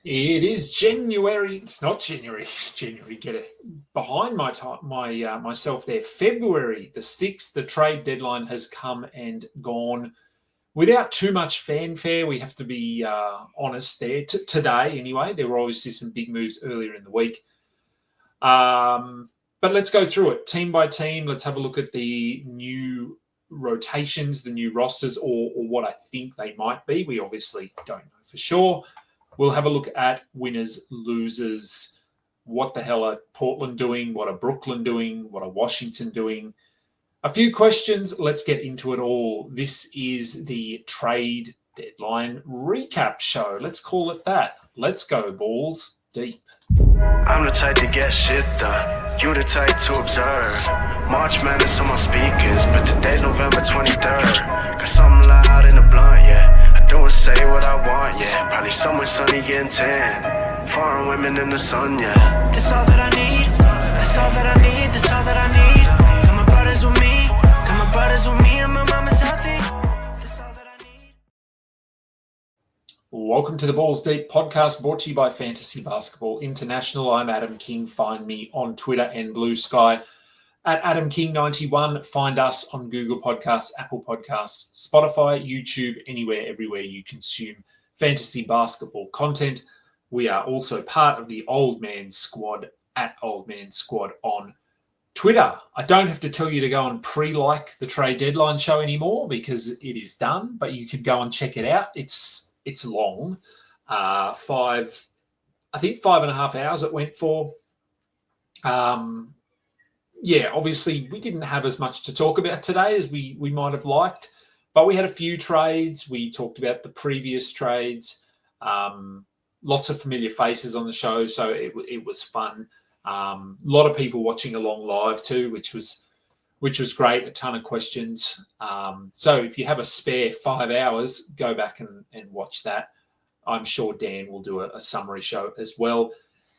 It is January. It's not January. January. Get it behind my time. Myself there. February the 6th. The trade deadline has come and gone without too much fanfare. We have to be honest there. Today, anyway, there were obviously some big moves earlier in the week. But let's go through it team by team. Let's have a look at the new rotations, the new rosters, or what I think they might be. We obviously don't know for sure. We'll have a look at winners, losers. What the hell are Portland doing? What are Brooklyn doing? What are Washington doing? A few questions. Let's get into it all. This is the trade deadline recap show. Let's call it that. Let's go, balls deep. I'm the type to get shit done. You the type to observe. March Madness on my speakers, but today's November 23rd. Got something loud in the blunt, yeah. I don't say what I want, yeah. Probably somewhere sunny getting tan. Foreign women in the sun, yeah. That's all that I need. That's all that I need. That's all that I need. Got my brothers with me. Got my brothers with me, and my mama's healthy. That's all that I need. Welcome to the Balls Deep podcast, brought to you by Fantasy Basketball International. I'm Adam King. Find me on Twitter and Blue Sky at AdamKing91. Find us on Google Podcasts, Apple Podcasts, Spotify, YouTube, anywhere, everywhere you consume fantasy basketball content. We are also part of the Old Man Squad at Old Man Squad on Twitter. I don't have to tell you to go and pre-like the trade deadline show anymore because it is done, but you could go and check it out. It's long. 5.5 hours it went for. Obviously we didn't have as much to talk about today as we might have liked, but we had a few trades. We talked about the previous trades. Lots of familiar faces on the show, so it was fun. A lot of people watching along live too, which was great. A ton of questions. So if you have a spare 5 hours, go back and watch that. I'm sure Dan will do a summary show as well,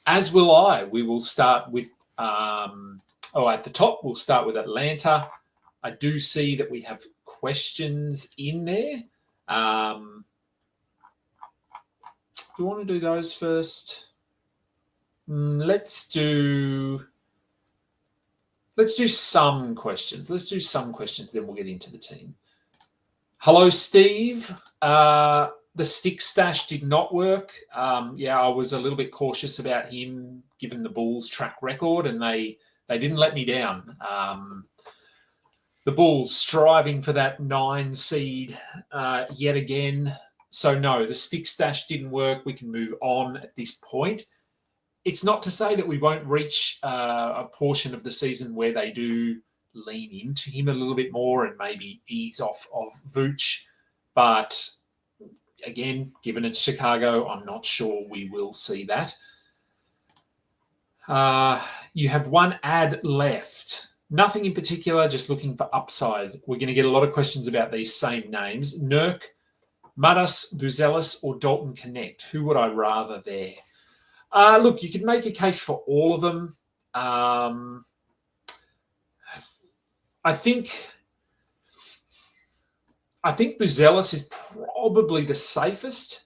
as will I. We will start with at the top, we'll start with Atlanta. I do see that we have questions in there. Do you want to do those first? Let's do some questions. Then we'll get into the team. Hello, Steve. The stick stash did not work. I was a little bit cautious about him given the Bulls' track record, and they didn't let me down. The Bulls striving for that 9 seed yet again. So no, the stick stash didn't work. We can move on at this point. It's not to say that we won't reach a portion of the season where they do lean into him a little bit more and maybe ease off of Vooch. But again, given it's Chicago, I'm not sure we will see that. You have one ad left. Nothing in particular, just looking for upside. We're going to get a lot of questions about these same names. Nurk, Madas, Buzelis, or Dalton Connect. Who would I rather there? Look, you could make a case for all of them. I think Buzelis is probably the safest.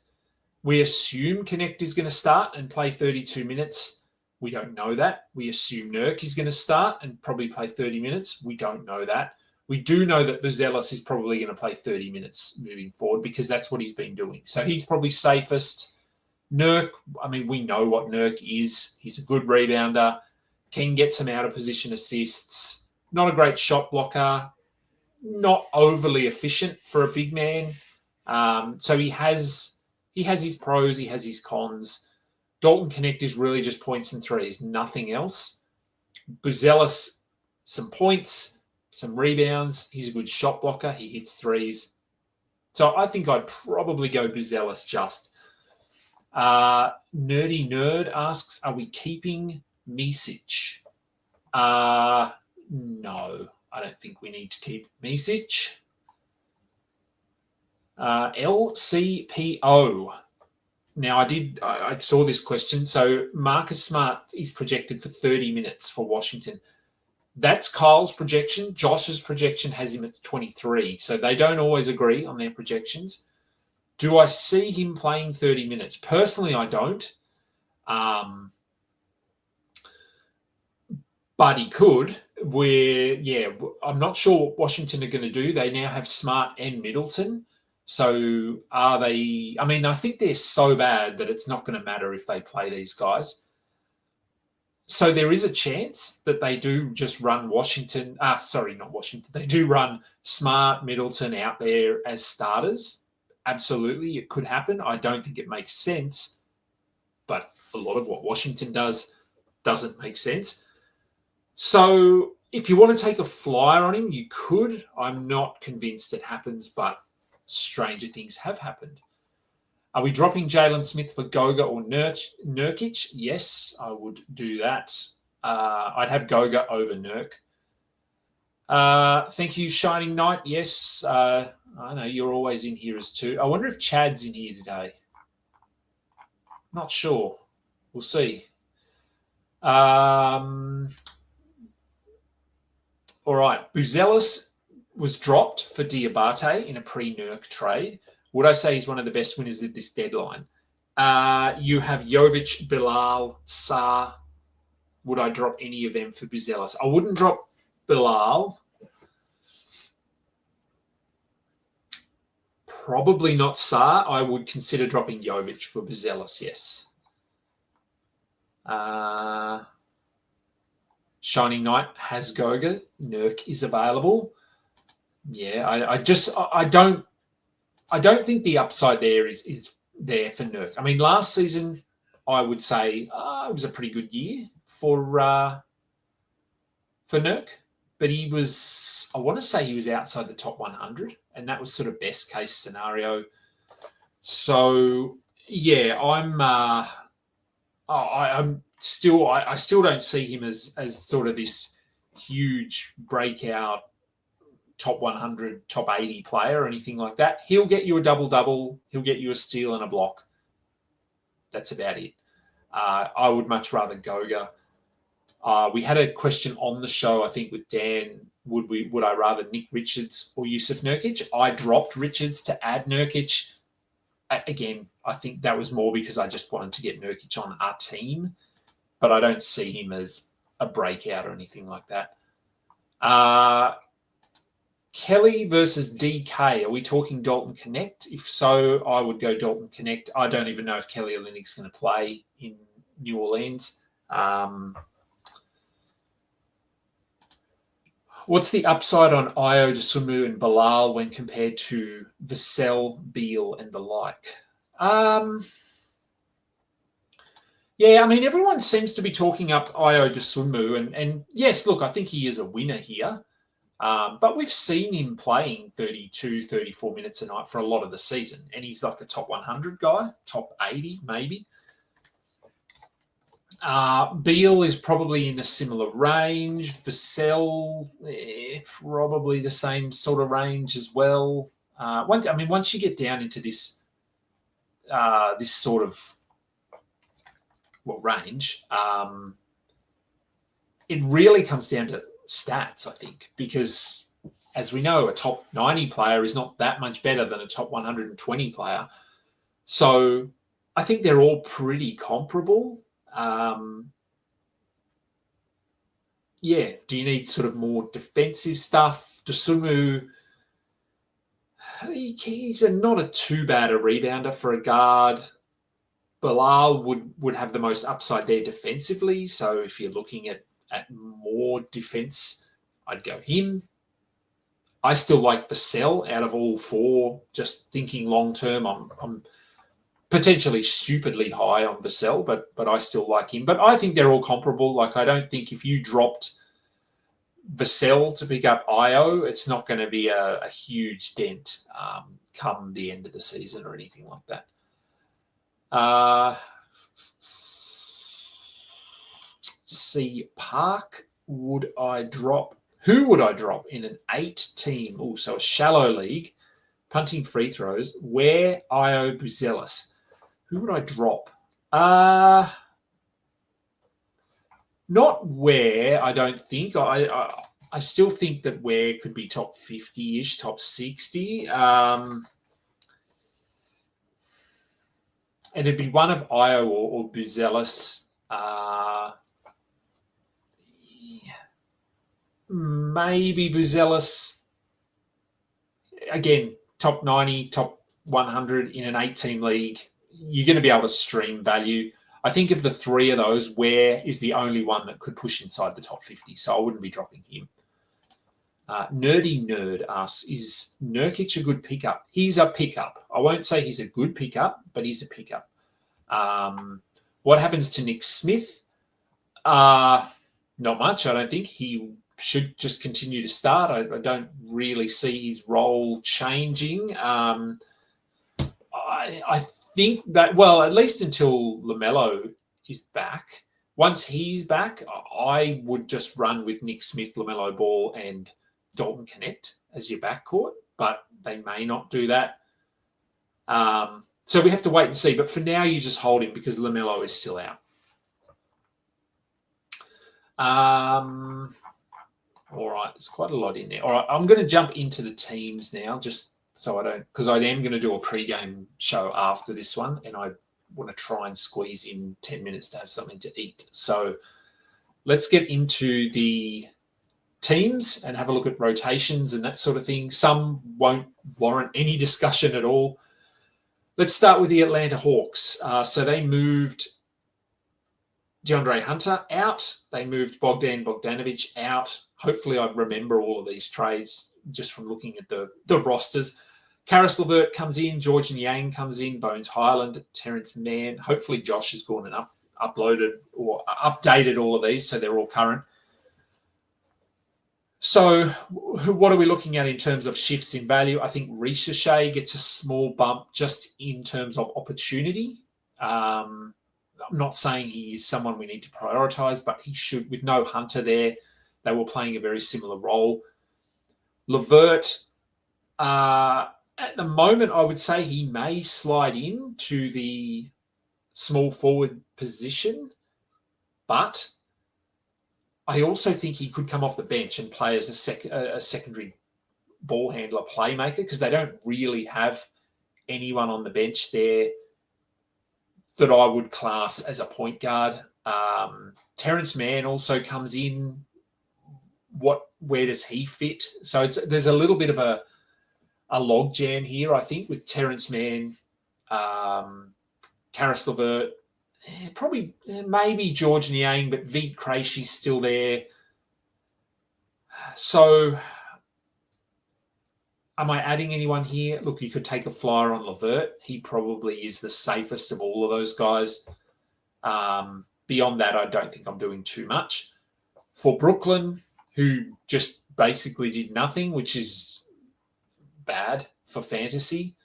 We assume Connect is going to start and play 32 minutes. We don't know that. We assume Nurk is going to start and probably play 30 minutes. We don't know that. We do know that Buzelis is probably going to play 30 minutes moving forward because that's what he's been doing. So he's probably safest. Nurk, we know what Nurk is. He's a good rebounder, can get some out-of-position assists, not a great shot blocker, not overly efficient for a big man. So he has his pros, he has his cons. Dalton Connect is really just points and threes, nothing else. Buzelis, some points, some rebounds. He's a good shot blocker. He hits threes. So I think I'd probably go Buzelis just. Nerdy Nerd asks, are we keeping Misic? No, I don't think we need to keep Misic. LCPO. Now, I saw this question. So Marcus Smart is projected for 30 minutes for Washington. That's Kyle's projection. Josh's projection has him at 23. So they don't always agree on their projections. Do I see him playing 30 minutes? Personally, I don't. But he could. I'm not sure what Washington are going to do. They now have Smart and Middleton. So are they? I mean, I think they're so bad that it's not going to matter if they play these guys. So there is a chance that they do just run Washington. Sorry, not Washington. They do run Smart, Middleton out there as starters. Absolutely, it could happen. I don't think it makes sense, but a lot of what Washington does doesn't make sense. So if you want to take a flyer on him, you could. I'm not convinced it happens, but stranger things have happened. Are we dropping Jalen Smith for Goga or Nurkic? Yes, I would do that. I'd have Goga over Nurk. Thank you, Shining Knight. Yes, I know you're always in here as too. I wonder if Chad's in here today. Not sure. We'll see. All right, Buzelis was dropped for Diabate in a pre-Nurk trade. Would I say he's one of the best winners of this deadline? You have Jovic, Bilal, Sarr. Would I drop any of them for Buzelis? I wouldn't drop Bilal. Probably not Sarr. I would consider dropping Jovic for Buzelis, yes. Shining Knight has Goga. Nurk is available. Yeah, I don't think the upside there is there for Nurk. I mean, last season I would say it was a pretty good year for Nurk, but he was, I want to say he was outside the top 100, and that was sort of best case scenario. So yeah, I still don't see him as sort of this huge breakout top 100, top 80 player or anything like that. He'll get you a double-double. He'll get you a steal and a block. That's about it. I would much rather Goga. We had a question on the show, I think, with Dan. Would I rather Nick Richards or Yusuf Nurkic? I dropped Richards to add Nurkic. Again, I think that was more because I just wanted to get Nurkic on our team, but I don't see him as a breakout or anything like that. Kelly versus DK. Are we talking Dalton Connect? If so, I would go Dalton Connect. I don't even know if Kelly Olynyk's going to play in New Orleans. What's the upside on Io, Dosunmu, and Bilal when compared to Vassell, Beal, and the like? Yeah, I mean, everyone seems to be talking up Io Dosunmu, and yes, look, I think he is a winner here. But we've seen him playing 32, 34 minutes a night for a lot of the season, and he's like a top 100 guy, top 80 maybe. Beal is probably in a similar range. Vassell, probably the same sort of range as well. Once you get down into this sort of range, it really comes down to stats, I think, because as we know, a top 90 player is not that much better than a top 120 player. So I think they're all pretty comparable. Do you need sort of more defensive stuff? Dosunmu, he's not a too bad a rebounder for a guard. Bilal would have the most upside there defensively. So if you're looking at more defense, I'd go him. I still like Vassell out of all four. Just thinking long term, I'm potentially stupidly high on Vassell, but I still like him. But I think they're all comparable. Like, I don't think if you dropped Vassell to pick up Io, it's not going to be a huge dent come the end of the season or anything like that. C Park, who would I drop in an 8-team? Oh, so a shallow league, punting free throws, where Io Buzelis. Who would I drop? Not Ware, I don't think. I still think that Ware could be top 50-ish, top 60. And it'd be one of Io or Buzelis. Maybe Buzelis. Again, top 90, top 100 in an 8-team league. You're going to be able to stream value. I think of the three of those, Ware is the only one that could push inside the top 50, so I wouldn't be dropping him. Nerdy Nerd asks, is Nurkic a good pickup? He's a pickup. I won't say he's a good pickup, but he's a pickup. What happens to Nick Smith? Not much, I don't think. He should just continue to start. I don't really see his role changing. I think that, well, at least until LaMelo is back. Once he's back, I would just run with Nick Smith, LaMelo Ball, and Dalton Connect as your backcourt, but they may not do that. So we have to wait and see. But for now, you just hold him because LaMelo is still out. All right, there's quite a lot in there. All right, I'm going to jump into the teams now, just so I don't, because I am going to do a pre-game show after this one, and I want to try and squeeze in 10 minutes to have something to eat. So let's get into the teams and have a look at rotations and that sort of thing. Some won't warrant any discussion at all. Let's start with the Atlanta Hawks. So they moved DeAndre Hunter out. They moved Bogdan Bogdanovic out. Hopefully I remember all of these trades just from looking at the rosters. Karis LeVert comes in. George Niang comes in. Bones Highland. Terrence Mann. Hopefully Josh has gone and uploaded or updated all of these so they're all current. So what are we looking at in terms of shifts in value? I think Ricochet gets a small bump just in terms of opportunity. I'm not saying he is someone we need to prioritize, but he should, with no Hunter there, they were playing a very similar role. LeVert, at the moment, I would say he may slide into the small forward position, but I also think he could come off the bench and play as a secondary ball handler playmaker because they don't really have anyone on the bench there that I would class as a point guard. Terrence Mann also comes in. Where does he fit? So there's a little bit of a log jam here, I think, with Terrence Mann, Karis LeVert, probably maybe George Niang, but Veet Krejci's still there. So am I adding anyone here? Look, you could take a flyer on LeVert. He probably is the safest of all of those guys. Beyond that, I don't think I'm doing too much. For Brooklyn, who just basically did nothing, which is bad for fantasy,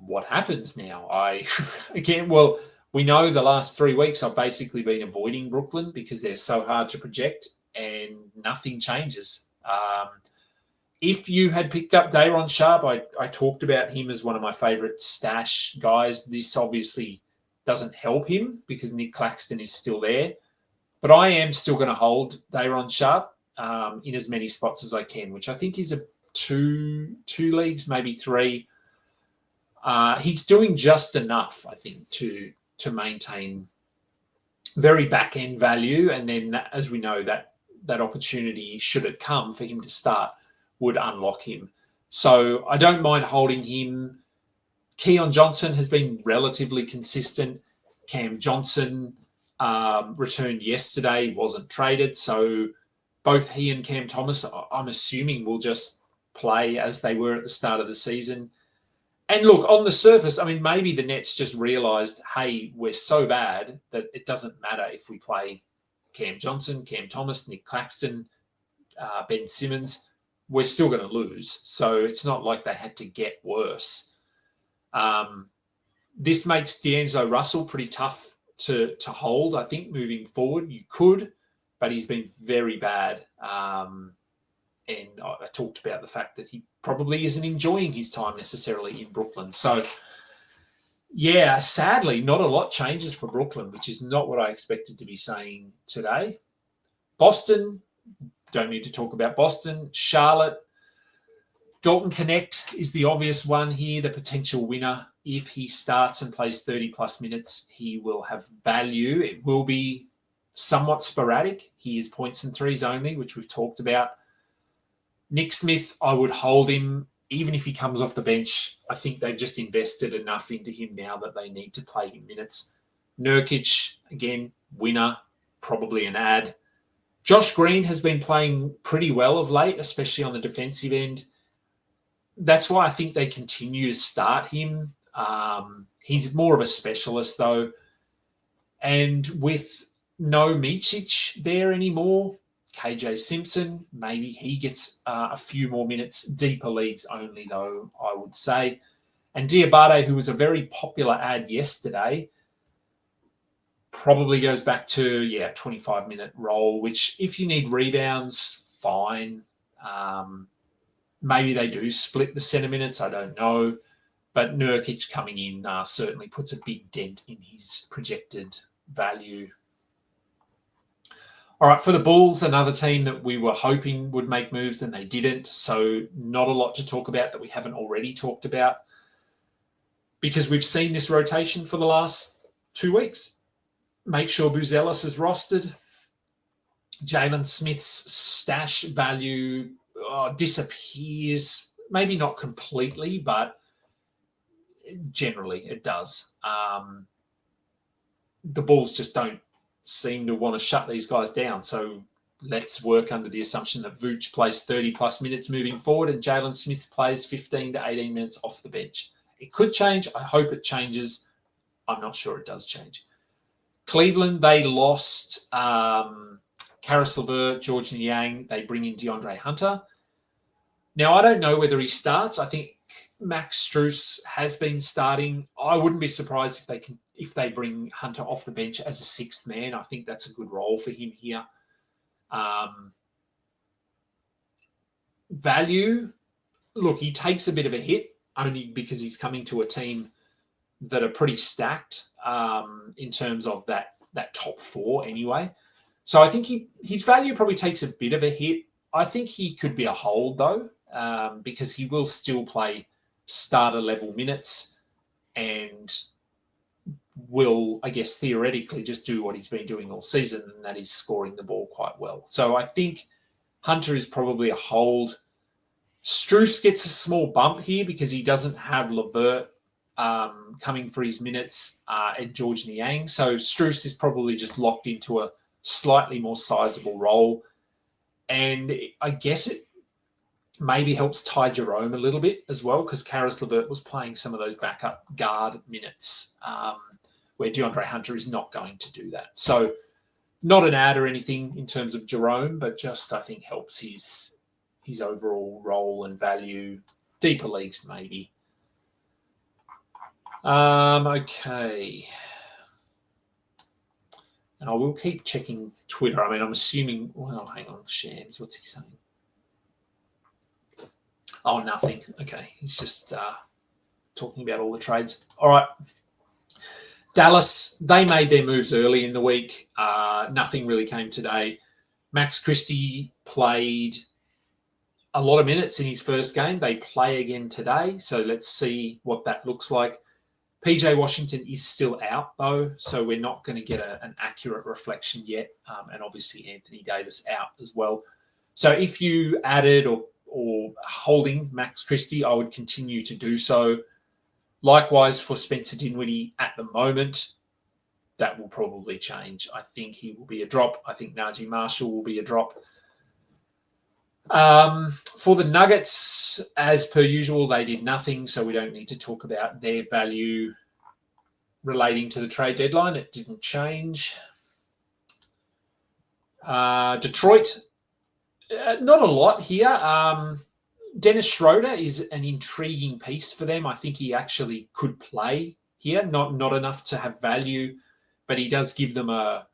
what happens now? We know the last 3 weeks I've basically been avoiding Brooklyn because they're so hard to project and nothing changes. If you had picked up Day'Ron Sharp, I talked about him as one of my favorite stash guys. This obviously doesn't help him because Nick Claxton is still there. But I am still going to hold Day'Ron Sharp in as many spots as I can, which I think is a two leagues, maybe three. He's doing just enough, I think, to maintain very back-end value. And then, as we know, that opportunity, should it come for him to start, would unlock him. So I don't mind holding him. Keon Johnson has been relatively consistent. Cam Johnson returned yesterday, wasn't traded. So both he and Cam Thomas, I'm assuming, will just play as they were at the start of the season. And look, on the surface, I mean, maybe the Nets just realised, hey, we're so bad that it doesn't matter if we play Cam Johnson, Cam Thomas, Nick Claxton, Ben Simmons. We're still going to lose. So it's not like they had to get worse. This makes D'Angelo Russell pretty tough to hold, I think, moving forward. You could, but he's been very bad. And I talked about the fact that he probably isn't enjoying his time necessarily in Brooklyn. So, yeah, sadly, not a lot changes for Brooklyn, which is not what I expected to be saying today. Boston, don't need to talk about Boston. Charlotte, Dalton Connect is the obvious one here, the potential winner. If he starts and plays 30-plus minutes, he will have value. It will be somewhat sporadic. He is points and threes only, which we've talked about. Nick Smith, I would hold him, even if he comes off the bench. I think they've just invested enough into him now that they need to play him minutes. Nurkic, again, winner, probably an ad. Josh Green has been playing pretty well of late, especially on the defensive end. That's why I think they continue to start him. He's more of a specialist, though. And with no Micic there anymore, KJ Simpson, maybe he gets a few more minutes. Deeper leagues only, though, I would say. And Diabate, who was a very popular ad yesterday, probably goes back to, 25-minute role, which if you need rebounds, fine. Maybe they do split the center minutes. I don't know. But Nurkic coming in certainly puts a big dent in his projected value. All right, for the Bulls, another team that we were hoping would make moves and they didn't. So not a lot to talk about that we haven't already talked about, because we've seen this rotation for the last 2 weeks. Make sure Buzelis is rostered. Jalen Smith's stash value disappears. Maybe not completely, but generally it does. The Bulls just don't seem to want to shut these guys down. So let's work under the assumption that Vooch plays 30-plus minutes moving forward and Jalen Smith plays 15 to 18 minutes off the bench. It could change. I hope it changes. I'm not sure it does change. Cleveland, they lost Karis LeVert, George Niang. They bring in DeAndre Hunter. Now, I don't know whether he starts. I think Max Strus has been starting. I wouldn't be surprised if they bring Hunter off the bench as a sixth man. I think that's a good role for him here. Value, look, he takes a bit of a hit only because he's coming to a team that are pretty stacked in terms of that top four anyway. So I think his value probably takes a bit of a hit. I think he could be a hold, though, because he will still play starter level minutes and will, I guess, theoretically just do what he's been doing all season, and that is scoring the ball quite well. So I think Hunter is probably a hold. Strus gets a small bump here because he doesn't have LeVert coming for his minutes and George Niang. So Strus is probably just locked into a slightly more sizable role. And I guess it maybe helps Ty Jerome a little bit as well, because Karis LeVert was playing some of those backup guard minutes where DeAndre Hunter is not going to do that. So not an ad or anything in terms of Jerome, but just I think helps his overall role and value. Deeper leagues maybe. Okay. And I will keep checking Twitter. I mean, I'm assuming, well, hang on, Shams, what's he saying? Oh, nothing. Okay, he's just talking about all the trades. All right. Dallas, they made their moves early in the week. Nothing really came today. Max Christie played a lot of minutes in his first game. They play again today, so let's see what that looks like. PJ Washington is still out, though, so we're not going to get an accurate reflection yet. And obviously Anthony Davis out as well. So if you added or holding Max Christie, I would continue to do so. Likewise for Spencer Dinwiddie at the moment, that will probably change. I think he will be a drop. I think Najee Marshall will be a drop. For the Nuggets, as per usual, they did nothing, so we don't need to talk about their value relating to the trade deadline. It didn't change. Detroit, not a lot here. Dennis Schroeder is an intriguing piece for them. I think he actually could play here, not enough to have value, but he does give them a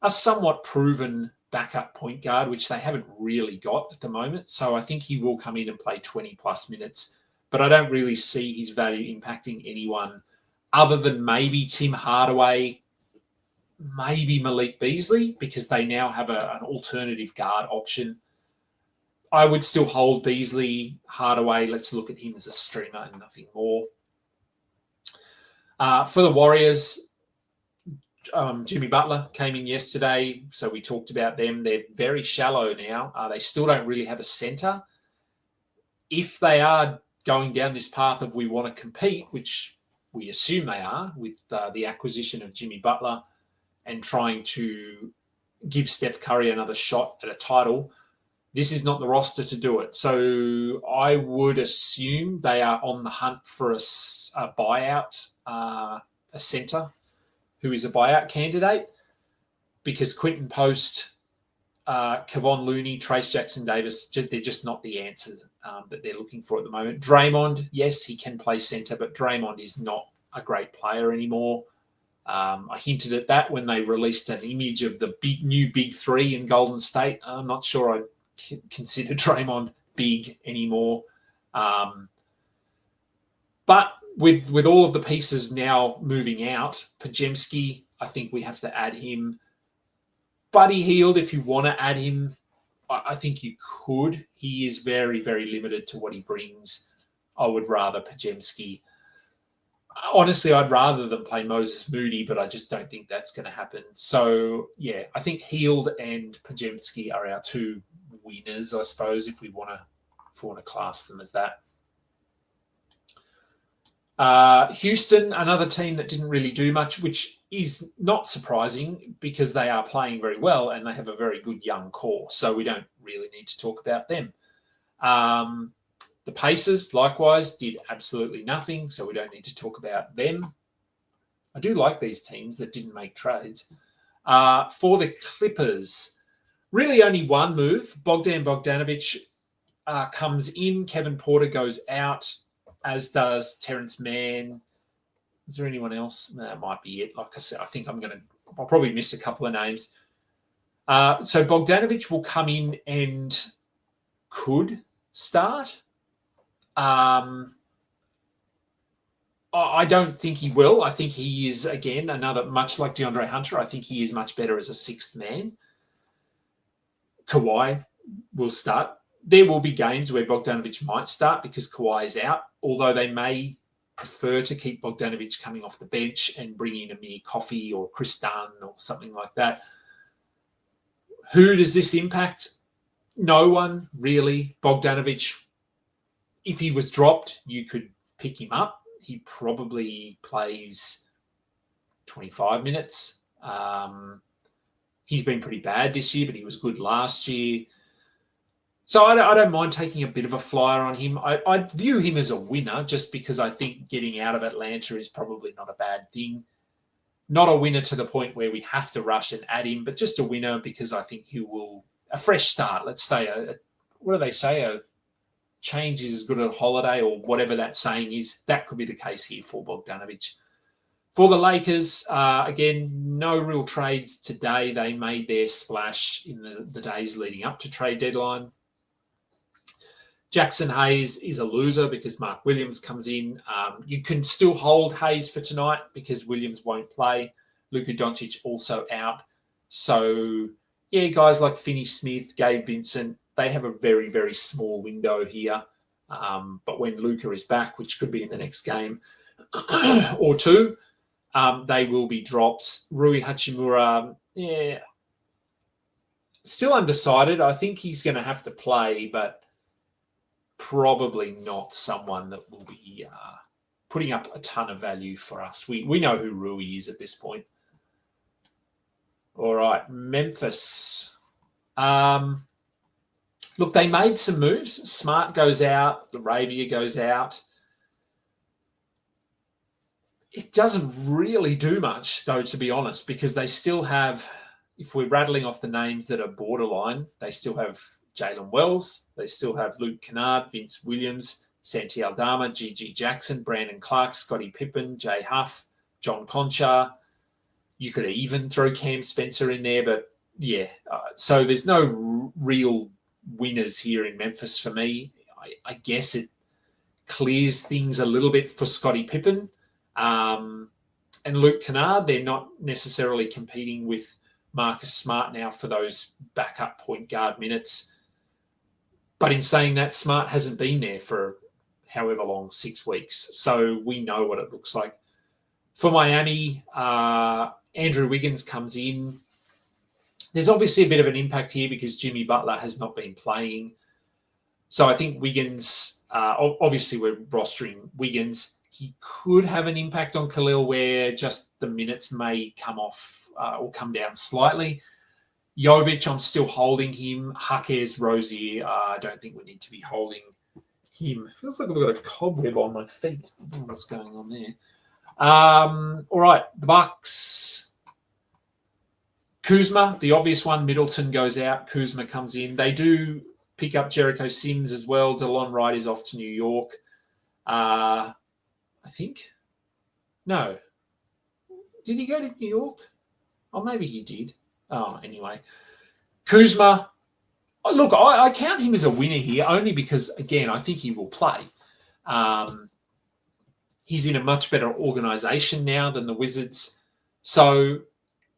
somewhat proven backup point guard, which they haven't really got at the moment. So I think he will come in and play 20-plus minutes, but I don't really see his value impacting anyone other than maybe Tim Hardaway, maybe Malik Beasley, because they now have an alternative guard option. I would still hold Beasley, Hardaway. Let's look at him as a streamer and nothing more. For the Warriors, Jimmy Butler came in yesterday, so we talked about them. They're very shallow now. They still don't really have a center. If they are going down this path of we want to compete, which we assume they are with the acquisition of Jimmy Butler and trying to give Steph Curry another shot at a title, this is not the roster to do it. So I would assume they are on the hunt for a buyout, a center who is a buyout candidate, because Quinton Post, Kevon Looney, Trace Jackson-Davis, they're just not the answer that they're looking for at the moment. Draymond, yes, he can play center, but Draymond is not a great player anymore. I hinted at that when they released an image of the new big three in Golden State. I'm not sure I'd consider Draymond big anymore. But with all of the pieces now moving out, Podziemski, I think we have to add him. Buddy Hield, if you want to add him, I think you could. He is very, very limited to what he brings. I would rather Podziemski. Honestly, I'd rather them play Moses Moody, but I just don't think that's going to happen. So, yeah, I think Hield and Podziemski are our two winners, I suppose, if we want to class them as that. Houston, another team that didn't really do much, which is not surprising because they are playing very well and they have a very good young core. So we don't really need to talk about them. The Pacers, likewise, did absolutely nothing, so we don't need to talk about them. I do like these teams that didn't make trades. For the Clippers, really only one move. Bogdan Bogdanovic comes in. Kevin Porter goes out, as does Terrence Mann. Is there anyone else? That might be it. Like I said, I think I'll probably miss a couple of names. So Bogdanovic will come in and could start. I don't think he will. I think he is, again, another, much like DeAndre Hunter, I think he is much better as a sixth man. Kawhi will start. There will be games where Bogdanovic might start because Kawhi is out, although they may prefer to keep Bogdanovic coming off the bench and bring in Amir Coffey or Chris Dunn or something like that. Who does this impact? No one, really. Bogdanovic, if he was dropped, you could pick him up. He probably plays 25 minutes. He's been pretty bad this year, but he was good last year. So I don't mind taking a bit of a flyer on him. I view him as a winner just because I think getting out of Atlanta is probably not a bad thing. Not a winner to the point where we have to rush and add him, but just a winner because I think he will, a fresh start. Let's say, what do they say? A change is as good as a holiday, or whatever that saying is. That could be the case here for Bogdanovic. For the Lakers, again, no real trades today. They made their splash in the days leading up to trade deadline. Jackson Hayes is a loser because Mark Williams comes in. You can still hold Hayes for tonight because Williams won't play. Luka Doncic also out. So, yeah, guys like Finney-Smith, Gabe Vincent, they have a very, very small window here. But when Luka is back, which could be in the next game or two, they will be drops. Rui Hachimura, yeah, still undecided. I think he's going to have to play, but probably not someone that will be putting up a ton of value for us. We know who Rui is at this point. All right, Memphis. Look, they made some moves. Smart goes out. LaRavia goes out. It doesn't really do much, though, to be honest, because they still have, if we're rattling off the names that are borderline, they still have Jalen Wells, they still have Luke Kennard, Vince Williams, Santi Aldama, G.G. Jackson, Brandon Clark, Scottie Pippen, Jay Huff, John Conchar. You could even throw Cam Spencer in there, but yeah. So there's no real winners here in Memphis for me. I guess it clears things a little bit for Scottie Pippen. And Luke Kennard, they're not necessarily competing with Marcus Smart now for those backup point guard minutes. But in saying that, Smart hasn't been there for however long, 6 weeks. So we know what it looks like. For Miami, Andrew Wiggins comes in. There's obviously a bit of an impact here because Jimmy Butler has not been playing. So I think Wiggins, obviously we're rostering Wiggins. He could have an impact on Khalil where just the minutes may come off or come down slightly. Jovic, I'm still holding him. Jaquez, Rozier, I don't think we need to be holding him. Feels like I've got a cobweb on my feet. I don't know what's going on there. All right, the Bucks. Kuzma, the obvious one. Middleton goes out. Kuzma comes in. They do pick up Jericho Sims as well. DeLon Wright is off to New York. I think. No. Did he go to New York? Oh, maybe he did. Oh, anyway. Kuzma. Look, I count him as a winner here only because, again, I think he will play. He's in a much better organisation now than the Wizards. So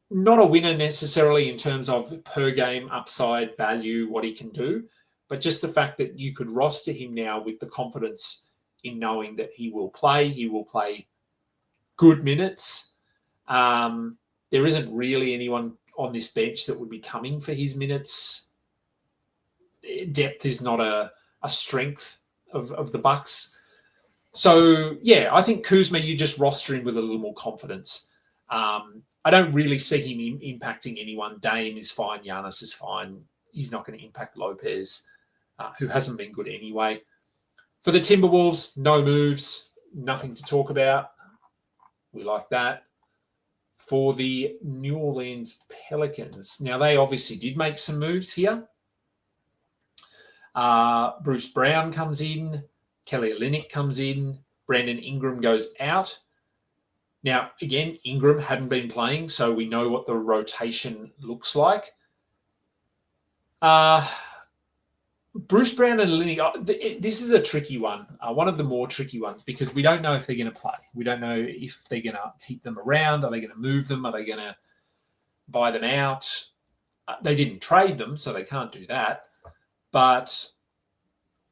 not a winner necessarily in terms of per game upside value, what he can do, but just the fact that you could roster him now with the confidence in knowing that he will play. He will play good minutes. There isn't really anyone on this bench that would be coming for his minutes. Depth is not a strength of the Bucks. So, yeah, I think Kuzma, you just roster him with a little more confidence. I don't really see him impacting anyone. Dame is fine. Giannis is fine. He's not going to impact Lopez, who hasn't been good anyway. For the Timberwolves, no moves, nothing to talk about. We like that. For the New Orleans Pelicans, now they obviously did make some moves here. Bruce Brown comes in. Kelly Olynyk comes in. Brandon Ingram goes out. Now, again, Ingram hadn't been playing, so we know what the rotation looks like. Bruce Brown and Olynyk, this is a tricky one, one of the more tricky ones, because we don't know if they're going to play. We don't know if they're going to keep them around. Are they going to move them? Are they going to buy them out? They didn't trade them, so they can't do that. But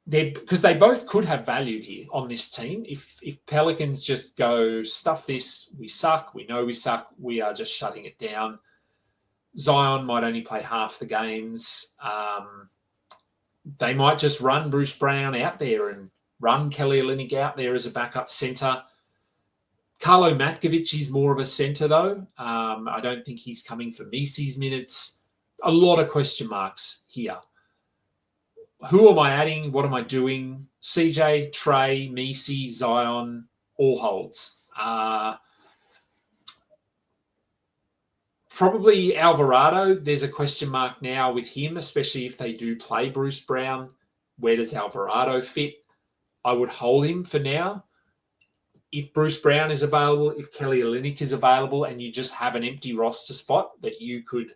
because they both could have value here on this team. If Pelicans just go, stuff this, we suck, we know we suck, we are just shutting it down. Zion might only play half the games. They might just run Bruce Brown out there and run Kelly Olynyk out there as a backup centre. Carlo Matkovic is more of a centre, though. I don't think he's coming for Misi's minutes. A lot of question marks here. Who am I adding? What am I doing? CJ, Trey, Misi, Zion, all holds. Probably Alvarado. There's a question mark now with him, especially if they do play Bruce Brown. Where does Alvarado fit? I would hold him for now. If Bruce Brown is available, if Kelly Olynyk is available, and you just have an empty roster spot that you could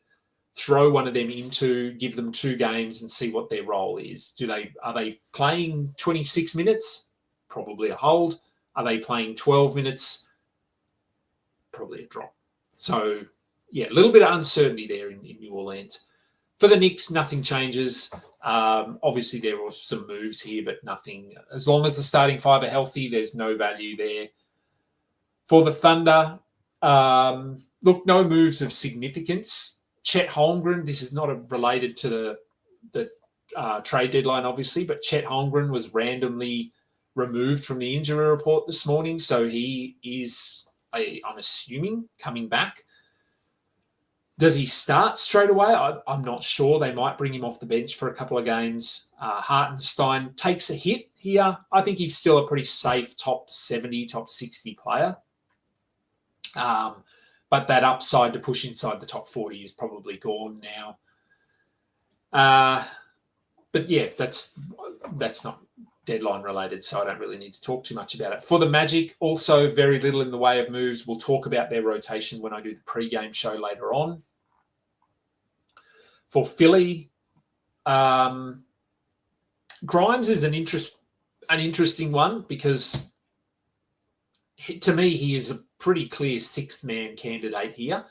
throw one of them into, give them 2 games and see what their role is. Are they playing 26 minutes? Probably a hold. Are they playing 12 minutes? Probably a drop. So, yeah, a little bit of uncertainty there in New Orleans. For the Knicks, nothing changes. Obviously, there were some moves here, but nothing. As long as the starting 5 are healthy, there's no value there. For the Thunder, look, no moves of significance. Chet Holmgren, this is not related to the trade deadline, obviously, but Chet Holmgren was randomly removed from the injury report this morning, so he is, I'm assuming, coming back. Does he start straight away? I'm not sure. They might bring him off the bench for a couple of games. Hartenstein takes a hit here. I think he's still a pretty safe top 70, top 60 player. But that upside to push inside the top 40 is probably gone now. But yeah, that's not deadline related, so I don't really need to talk too much about it. For the Magic, also very little in the way of moves. We'll talk about their rotation when I do the pre-game show later on. For Philly, Grimes is an interesting one because to me, he is a pretty clear 6th man candidate here.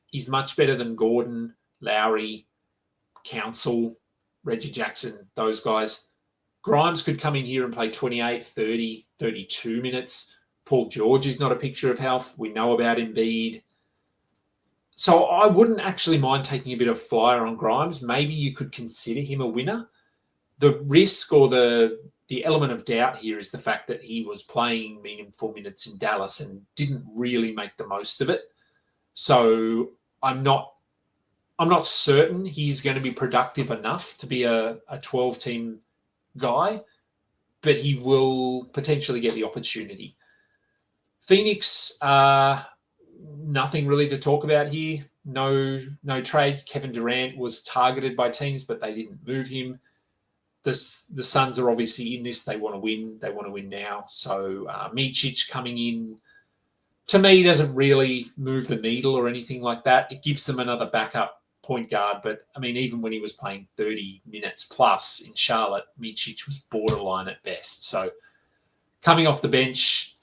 He's much better than Gordon, Lowry, Council, Reggie Jackson, those guys. Grimes could come in here and play 28, 30, 32 minutes. Paul George is not a picture of health. We know about Embiid. So I wouldn't actually mind taking a bit of flyer on Grimes. Maybe you could consider him a winner. The risk or the element of doubt here is the fact that he was playing meaningful minutes in Dallas and didn't really make the most of it. So I'm not certain he's going to be productive enough to be a 12-team guy, but he will potentially get the opportunity. Phoenix, nothing really to talk about here. No trades. Kevin Durant was targeted by teams, but they didn't move him. The Suns are obviously in this. They want to win. They want to win now. So Micic coming in, to me, doesn't really move the needle or anything like that. It gives them another backup point guard. But, I mean, even when he was playing 30 minutes plus in Charlotte, Micic was borderline at best. So coming off the bench,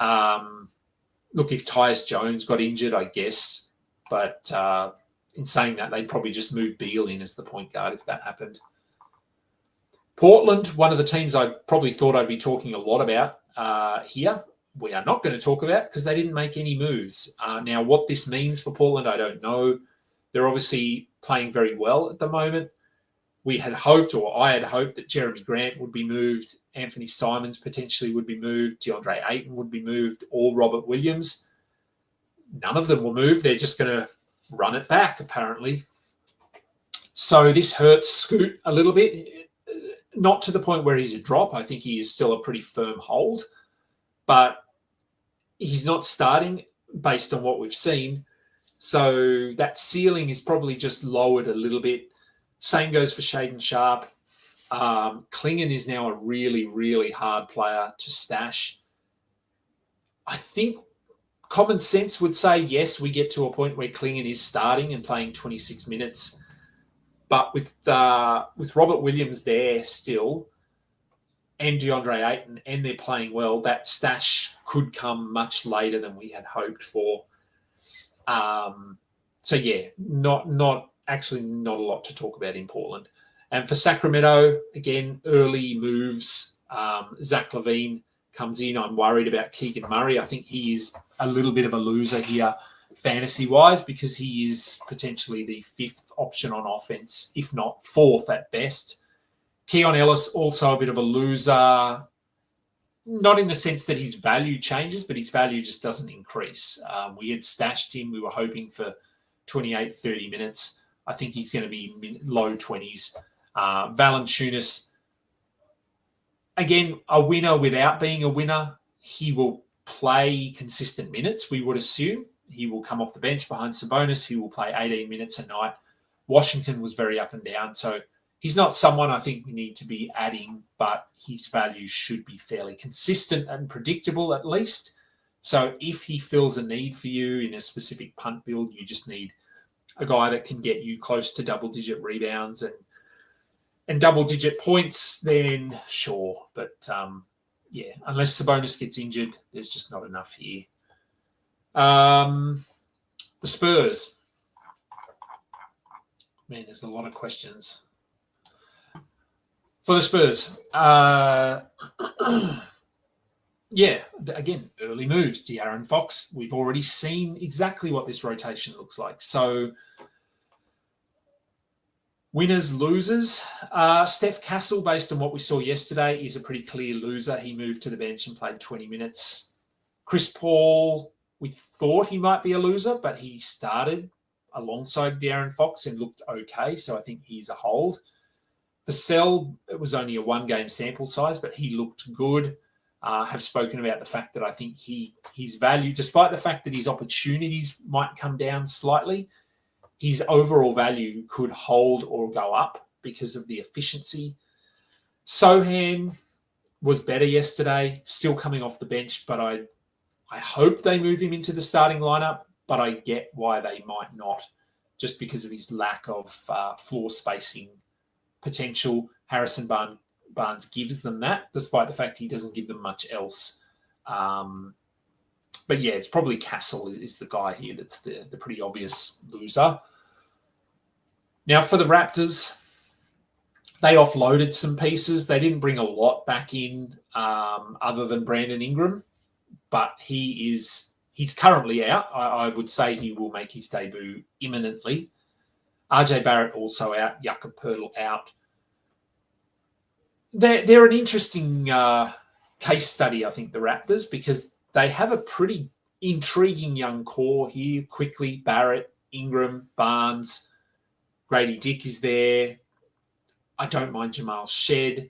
look, if Tyus Jones got injured, I guess. But in saying that, they'd probably just move Beal in as the point guard if that happened. Portland, one of the teams I probably thought I'd be talking a lot about here, we are not going to talk about because they didn't make any moves. Now, what this means for Portland, I don't know. They're obviously playing very well at the moment. We had hoped, or I had hoped, that Jeremy Grant would be moved, Anthony Simons potentially would be moved, DeAndre Ayton would be moved, or Robert Williams. None of them will move. They're just going to run it back, apparently. So this hurts Scoot a little bit. Not to the point where he's a drop. I think he is still a pretty firm hold. But he's not starting based on what we've seen. So that ceiling is probably just lowered a little bit. Same goes for Shaden Sharp. Klingon is now a really, really hard player to stash. I think common sense would say, yes, we get to a point where Klingon is starting and playing 26 minutes. But with Robert Williams there still, and DeAndre Ayton, and they're playing well, that stash could come much later than we had hoped for. So yeah, not a lot to talk about in Portland. And for Sacramento, again, early moves. Zach LaVine comes in. I'm worried about Keegan Murray. I think he is a little bit of a loser here, fantasy-wise, because he is potentially the fifth option on offense, if not fourth at best. Keon Ellis, also a bit of a loser, not in the sense that his value changes, but his value just doesn't increase. We had stashed him. We were hoping for 28, 30 minutes. I think he's going to be low 20s. Valanciunas, again, a winner without being a winner. He will play consistent minutes, we would assume. He will come off the bench behind Sabonis. He will play 18 minutes a night. Washington was very up and down. So he's not someone I think we need to be adding, but his value should be fairly consistent and predictable at least. So if he fills a need for you in a specific punt build, you just need a guy that can get you close to double-digit rebounds and double-digit points, then sure. But, yeah, unless Sabonis gets injured, there's just not enough here. The Spurs. Man, there's a lot of questions. For the Spurs, yeah, again, early moves. De'Aaron Fox, we've already seen exactly what this rotation looks like. So, winners, losers. Steph Castle, based on what we saw yesterday, is a pretty clear loser. He moved to the bench and played 20 minutes. Chris Paul, we thought he might be a loser, but he started alongside De'Aaron Fox and looked okay. So I think he's a hold. Vassell, it was only a one-game sample size, but he looked good. Have spoken about the fact that I think his value, despite the fact that his opportunities might come down slightly, his overall value could hold or go up because of the efficiency. Sohan was better yesterday, still coming off the bench, but I hope they move him into the starting lineup, but I get why they might not, just because of his lack of floor spacing potential. Harrison Barnes gives them that, despite the fact he doesn't give them much else. But yeah, it's probably Castle is the guy here that's the pretty obvious loser. Now for the Raptors, They offloaded some pieces. They didn't bring a lot back in other than Brandon Ingram, but he's currently out. I would say he will make his debut imminently. RJ Barrett also out. Jakob Poeltl out. They're an interesting case study, I think, the Raptors, because they have a pretty intriguing young core here. Quickly, Barrett, Ingram, Barnes, Grady Dick is there. I don't mind Jamal Shed.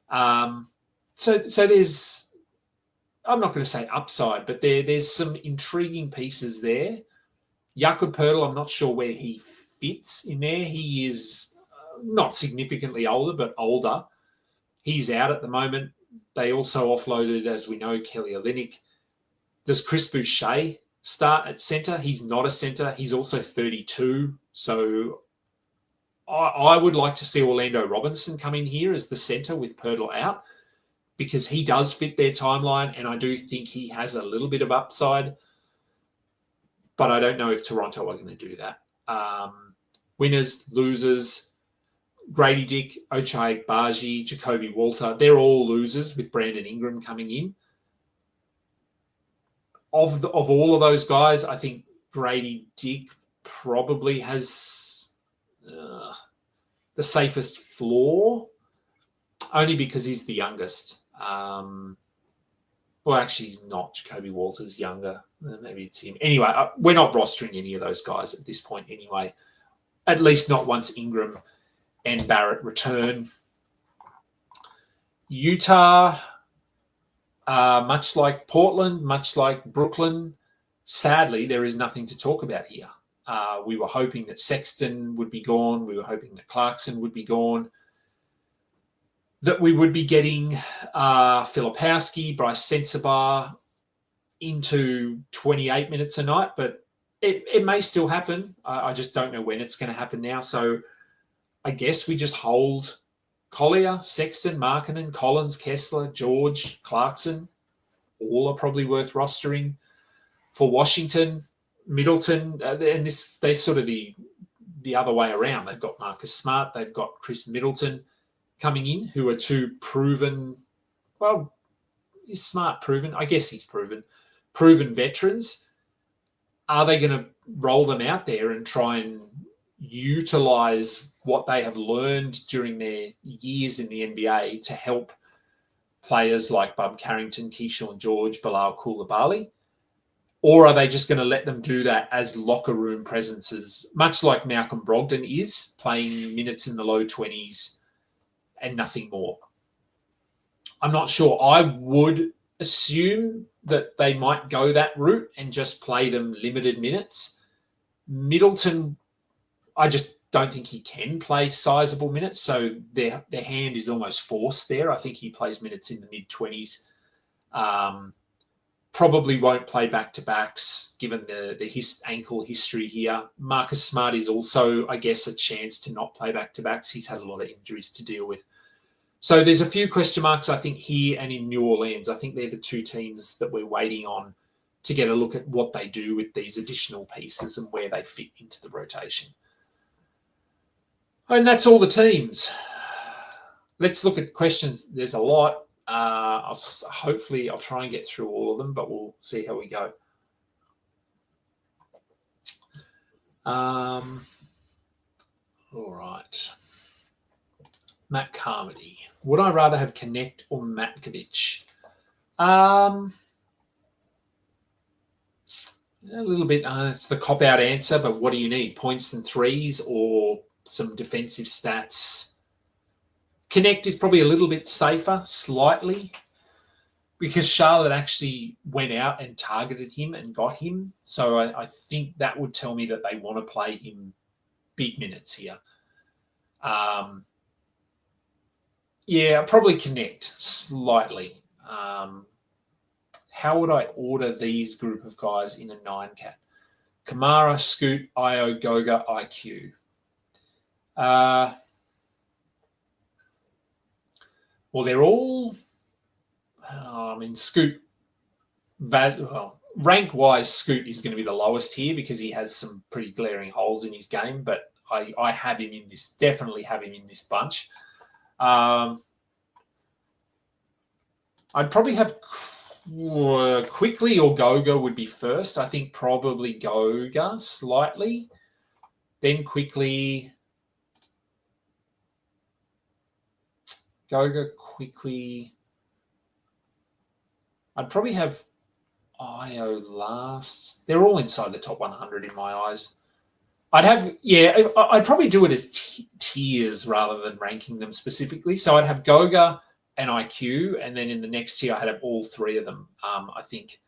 So there's, I'm not going to say upside, but there's some intriguing pieces there. Jakob Poeltl, I'm not sure where he fits in there. He is not significantly older, but older. He's out at the moment. They also offloaded, as we know, Kelly Olynyk. Does Chris Boucher start at centre? He's not a centre. He's also 32. So I would like to see Orlando Robinson come in here as the centre with Poeltl out, because he does fit their timeline, and I do think he has a little bit of upside. But I don't know if Toronto are going to do that. Winners, losers, Grady Dick, Ochai Agbaji, Jacoby Walter, they're all losers with Brandon Ingram coming in. Of all of those guys, I think Grady Dick probably has the safest floor, only because he's the youngest. Well, actually, he's not. Jacoby Walter's younger. Maybe it's him. Anyway, we're not rostering any of those guys at this point anyway, at least not once Ingram and Barrett return. Utah, much like Portland, much like Brooklyn, sadly, there is nothing to talk about here. We were hoping that Sexton would be gone. We were hoping that Clarkson would be gone. That we would be getting Filipowski, Bryce Sensabaugh into 28 minutes a night, but it may still happen. I just don't know when it's going to happen now. So I guess we just hold Collier, Sexton, Markkanen, Collins, Kessler, George, Clarkson. All are probably worth rostering. For Washington, Middleton, and they're sort of the other way around. They've got Marcus Smart, they've got Chris Middleton coming in, who are two proven, well, is Smart proven? I guess he's proven veterans. Are they going to roll them out there and try and utilize what they have learned during their years in the NBA to help players like Bub Carrington, Keyshawn George, Bilal Coulibaly? Or are they just going to let them do that as locker room presences, much like Malcolm Brogdon is, playing minutes in the low 20s and nothing more? I'm not sure. I would assume that they might go that route and just play them limited minutes. Middleton, I just don't think he can play sizable minutes, so their hand is almost forced there. I think he plays minutes in the mid-20s. Probably won't play back-to-backs given the ankle history here. Marcus Smart is also, I guess, a chance to not play back-to-backs. He's had a lot of injuries to deal with. So there's a few question marks, I think, here and in New Orleans. I think they're the two teams that we're waiting on to get a look at what they do with these additional pieces and where they fit into the rotation. And that's all the teams. Let's look at questions. There's a lot. Hopefully I'll try and get through all of them, but we'll see how we go. All right. Matt Carmody. Would I rather have Connect or Matkovic? A little bit, it's the cop-out answer, but what do you need? Points and threes or some defensive stats? Connect is probably a little bit safer, slightly, because Charlotte actually went out and targeted him and got him. So I think that would tell me that they want to play him big minutes here. Yeah, probably Connect slightly. How would I order these group of guys in a 9-cat? Kamara, Scoot, Io, Goga, IQ. Well, they're all, Scoot, rank-wise, Scoot is going to be the lowest here because he has some pretty glaring holes in his game, but I have him in this, definitely have him in this bunch. I'd probably have Quickly or Goga would be first. I think probably Goga slightly. Then Quickly. Goga, Quickly. I'd probably have Io last. They're all inside the top 100 in my eyes. I'd probably do it as tiers rather than ranking them specifically. So I'd have Goga and IQ, and then in the next tier I'd have all three of them. I think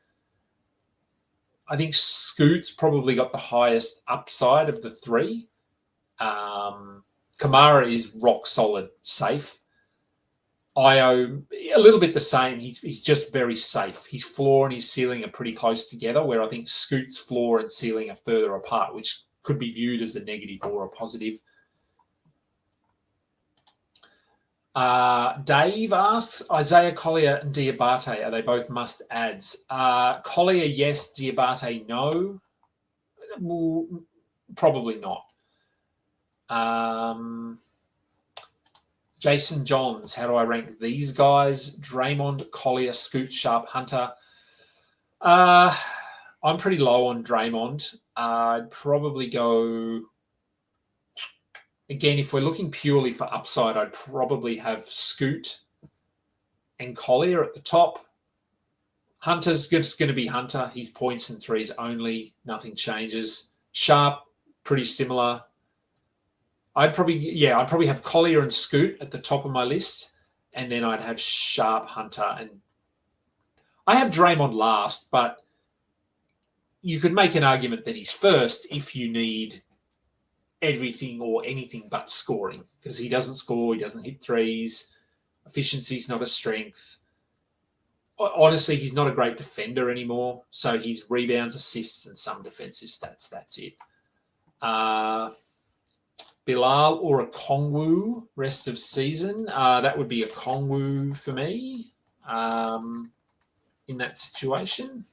Scoot's probably got the highest upside of the three. Kamara is rock solid, safe. Io, a little bit the same. He's just very safe. His floor and his ceiling are pretty close together, where I think Scoot's floor and ceiling are further apart, which could be viewed as a negative or a positive. Dave asks, Isaiah Collier and Diabate, are they both must-adds? Collier, yes. Diabate, no. Well, probably not. Jason Johns, how do I rank these guys? Draymond, Collier, Scoot, Sharp, Hunter. I'm pretty low on Draymond. I'd probably go... Again, if we're looking purely for upside, I'd probably have Scoot and Collier at the top. Hunter's just going to be Hunter. He's points and threes only. Nothing changes. Sharp, pretty similar. I'd probably have Collier and Scoot at the top of my list, and then I'd have Sharp, Hunter, and I have Draymond last, but you could make an argument that he's first if you need everything or anything but scoring, because he doesn't score, he doesn't hit threes, efficiency's not a strength. Honestly, he's not a great defender anymore, so he's rebounds, assists, and some defensive stats. That's it. Bilal or a Kongwu rest of season. That would be a Kongwu for me in that situation.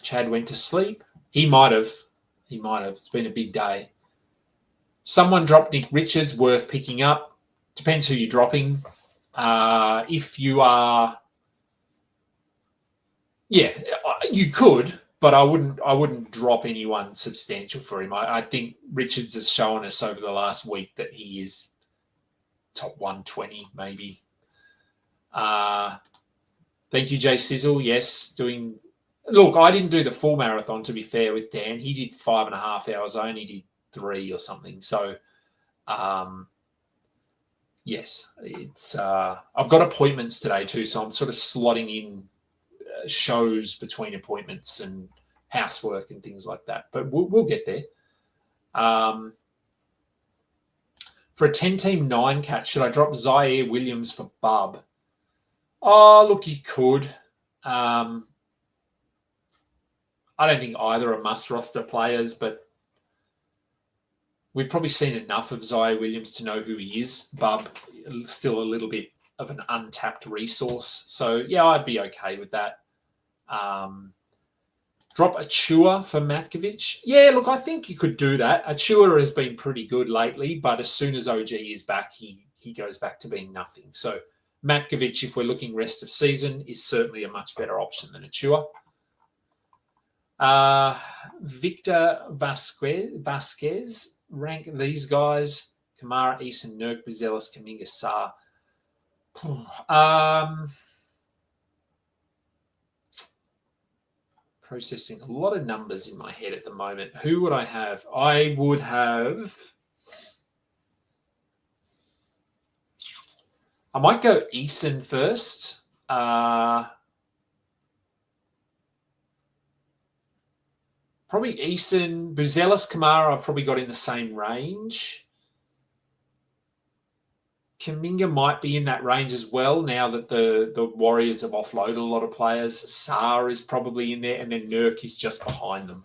Chad went to sleep. He might have. It's been a big day. Someone dropped Nick Richards, worth picking up. Depends who you're dropping. If you are... Yeah, you could, but I wouldn't drop anyone substantial for him. I think Richards has shown us over the last week that he is top 120, maybe. Thank you, Jay Sizzle. Yes, doing... Look, I didn't do the full marathon, to be fair, with Dan. He did 5.5 hours. I only did 3 or something. So, yes, it's... I've got appointments today too, so I'm sort of slotting in shows between appointments and housework and things like that. But we'll get there. For a 10-team 9-cat, should I drop Zaire Williams for Bub? Oh, look, you could. I don't think either are must-roster players, but we've probably seen enough of Zaire Williams to know who he is. Bub, still a little bit of an untapped resource. So, yeah, I'd be okay with that. Drop Achua for Matkovic. Yeah, look, I think you could do that. Achua has been pretty good lately, but as soon as OG is back, he goes back to being nothing. So Matkovic, if we're looking rest of season, is certainly a much better option than Achua. Victor Vasquez, rank these guys: Kamara, Eason, Nurk, Buzelis, Kuminga, Sarr. Processing a lot of numbers in my head at the moment. Who would I have? I would have... I might go Eason first. Probably Eason. Buzelis, Kamara, I've probably got in the same range. Kuminga might be in that range as well now that the Warriors have offloaded a lot of players. Sarr is probably in there, and then Nurk is just behind them.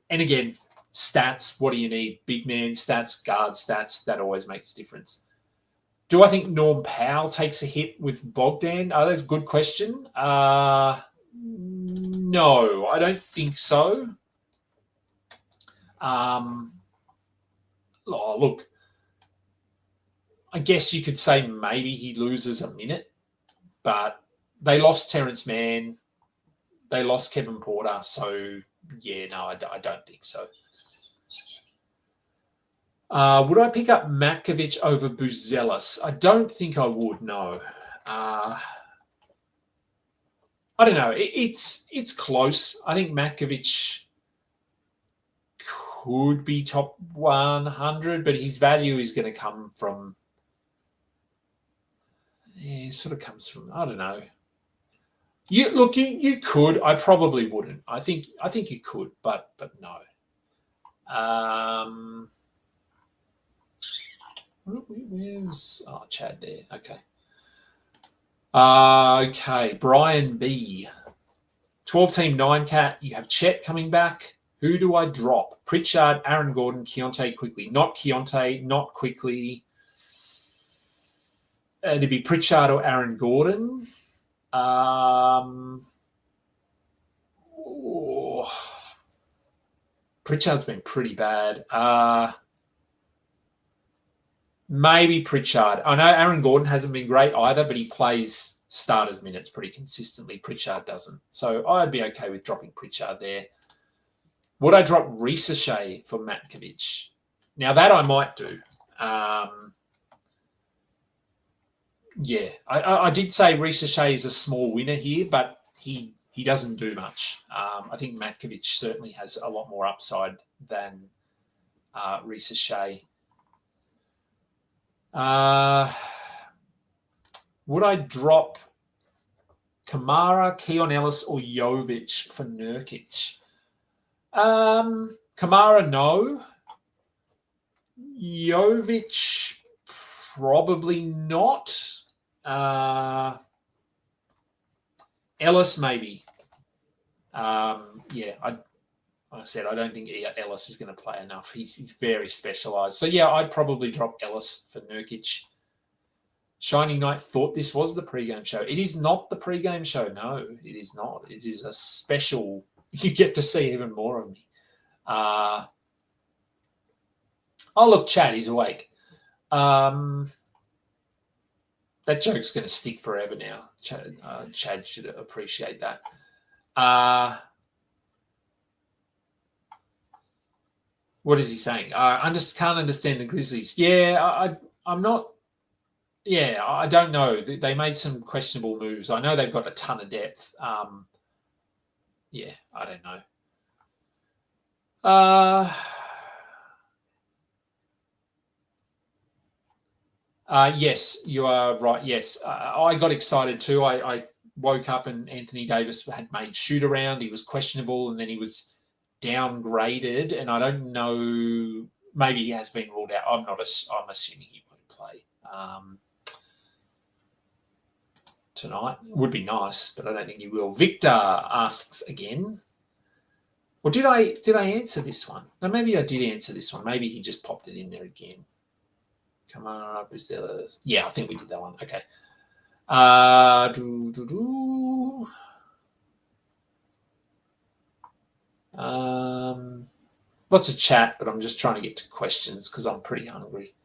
And again, stats, what do you need? Big man stats, guard stats, that always makes a difference. Do I think Norm Powell takes a hit with Bogdan? Oh, that's a good question. No, I don't think so. Oh, look, I guess you could say maybe he loses a minute, but they lost Terrence Mann. They lost Kevin Porter. So, yeah, no, I don't think so. Would I pick up Matkovic over Buzelis? I don't think I would, no. I don't know. It's close. I think Matkovic could be top 100, but his value is going to come from... Yeah, it sort of comes from, I don't know. You could. I probably wouldn't. I think you could, but no. Where's Chad there? Okay. Okay, Brian B. 12-team 9-cat. You have Chet coming back. Who do I drop? Pritchard, Aaron Gordon, Keontae Quickly. Not Keontae, not Quickly. It'd be Pritchard or Aaron Gordon. Pritchard's been pretty bad. Maybe Pritchard. I know Aaron Gordon hasn't been great either, but he plays starters minutes pretty consistently. Pritchard doesn't. So I'd be okay with dropping Pritchard there. Would I drop Ricochet for Matkovic? Now, that I might do. Yeah, I did say Ricochet is a small winner here, but he doesn't do much. I think Matkovic certainly has a lot more upside than Ricochet. Would I drop Kamara, Keon Ellis, or Jovic for Nurkic? Kamara, no. Jovic, probably not. Ellis, maybe. Yeah, like I said, I don't think Ellis is going to play enough. He's very specialised. So, yeah, I'd probably drop Ellis for Nurkic. Shining Knight thought this was the pre-game show. It is not the pre-game show. No, it is not. It is a special. You get to see even more of me. Oh, look, Chad, he's awake. That joke's going to stick forever now. Chad should appreciate that. What is he saying? I just can't understand the Grizzlies. Yeah, I'm not. Yeah, I don't know. They made some questionable moves. I know they've got a ton of depth. Yeah, I don't know. Yes, you are right. Yes, I got excited too. I woke up and Anthony Davis had made shoot around. He was questionable, and then he was downgraded. And I don't know. Maybe he has been ruled out. I'm assuming he won't play tonight. Would be nice, but I don't think he will. Victor asks again. Or did I answer this one? No, maybe I did answer this one. Maybe he just popped it in there again. Come on, yeah, I think we did that one. Okay. Lots of chat, but I'm just trying to get to questions because I'm pretty hungry.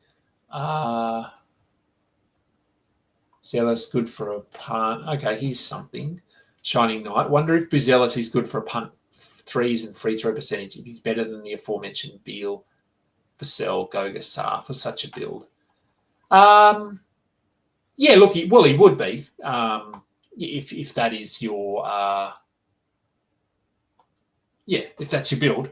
Buzelis good for a punt. Okay, here's something. Shining Knight. Wonder if Buzelis is good for a punt, threes and free throw percentage. If he's better than the aforementioned Beal, Vassell, Goga, Sarr for such a build. Yeah, look, he would be if that is your if that's your build.